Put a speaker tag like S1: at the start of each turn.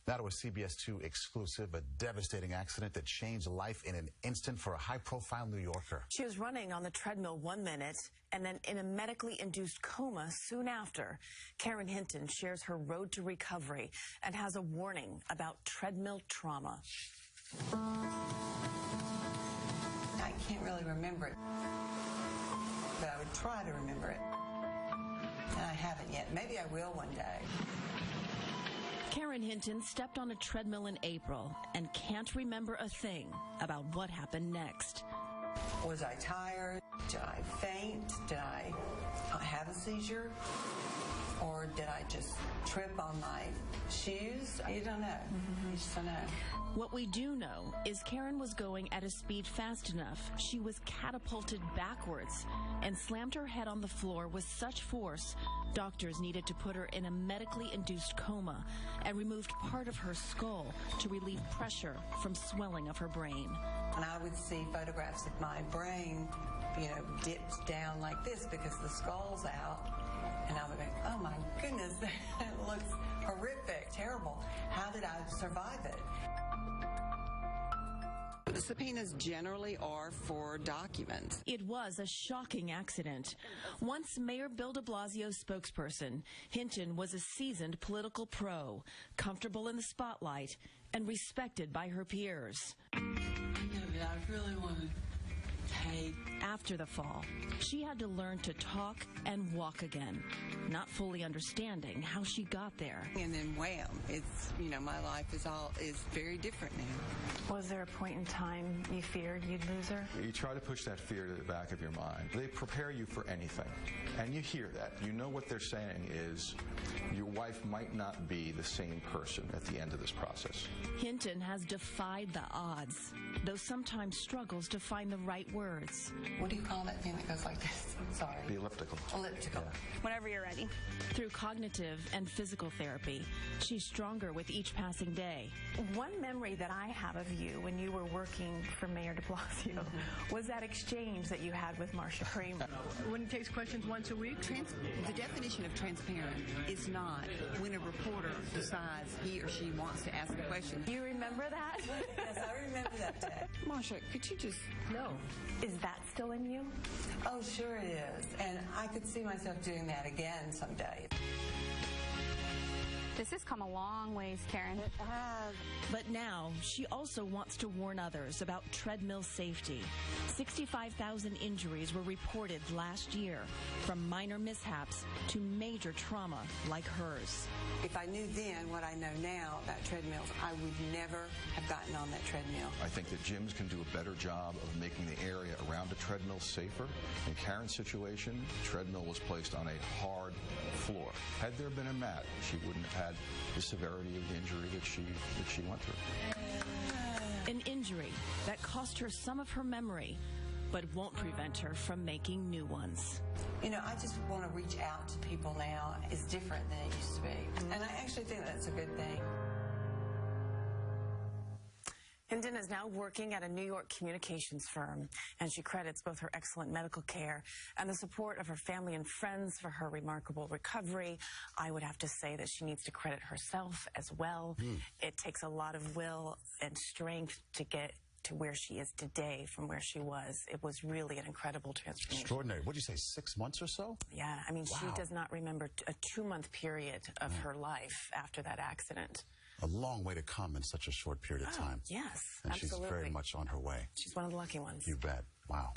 S1: Now to a CBS 2 exclusive, a devastating accident that changed life in an instant for a high-profile New Yorker.
S2: She was running on the treadmill 1 minute and then in a medically induced coma soon after. Karen Hinton shares her road to recovery and has a warning about treadmill trauma.
S3: I can't really remember it, but I would try to remember it. And I haven't yet. Maybe I will one day.
S2: Karen Hinton stepped on a treadmill in April and can't remember a thing about what happened next.
S3: Was I tired? Did I faint? Did I have a seizure? Or did I just trip on my shoes? You don't know. You just don't know.
S2: What we do know is Karen was going at a speed fast enough. She was catapulted backwards and slammed her head on the floor with such force, doctors needed to put her in a medically induced coma and removed part of her skull to relieve pressure from swelling of her brain.
S3: And I would see photographs of my brain, dipped down like this because the skull's out. And I would think, oh my goodness, that looks horrific, terrible. How did I survive it?
S4: The subpoenas generally are for documents.
S2: It was a shocking accident. Once Mayor Bill de Blasio's spokesperson, Hinton was a seasoned political pro, comfortable in the spotlight and respected by her peers.
S3: I really want to pay.
S2: After the fall, she had to learn to talk and walk again, not fully understanding how she got there.
S4: And then wham, it's, my life is very different now.
S2: Was there a point in time you feared you'd lose her?
S5: You try to push that fear to the back of your mind. They prepare you for anything, and you hear that. You know what they're saying is your wife might not be the same person at the end of this process.
S2: Hinton has defied the odds, though sometimes struggles to find the right words.
S3: What do you call that thing that goes like this? I'm sorry.
S5: The elliptical.
S3: Elliptical.
S5: Yeah.
S6: Whenever you're ready.
S2: Through cognitive and physical therapy, she's stronger with each passing day. One memory that I have of you when you were working for Mayor de Blasio was that exchange that you had with Marcia Kramer.
S7: When he takes questions once a week?
S4: The definition of transparent is not when a reporter decides he or she wants to ask a question.
S2: Do you remember that?
S3: Yes, I remember that day.
S4: Marcia, could you just...
S2: No. Is that still in you?
S3: Oh, sure it is. And I could see myself doing that again someday.
S6: This has come a long ways, Karen.
S3: It has.
S2: But now, she also wants to warn others about treadmill safety. 65,000 injuries were reported last year, from minor mishaps to major trauma like hers.
S3: If I knew then what I know now about treadmills, I would never have gotten on that treadmill.
S5: I think that gyms can do a better job of making the area around a treadmill safer. In Karen's situation, the treadmill was placed on a hard floor. Had there been a mat, she wouldn't have had the severity of the injury that she went through.
S2: An injury that cost her some of her memory, but won't prevent her from making new ones.
S3: I just want to reach out to people now. It's different than it used to be. And I actually think that's a good thing. Hinton is now working at a New York communications firm, and she credits both her excellent medical care and the support of her family and friends for her remarkable recovery. I would have to say that she needs to credit herself as well. It takes a lot of will and strength to get to where she is today from where she was. It was really an incredible transformation.
S1: Extraordinary. What did you say, 6 months or so?
S2: Yeah, I mean,
S1: wow.
S2: She does not remember a 2-month period of her life after that accident.
S1: A long way to come in such a short period of time.
S2: Yes,
S1: and
S2: absolutely.
S1: She's very much on her way.
S2: She's one of the lucky ones.
S1: You bet. Wow.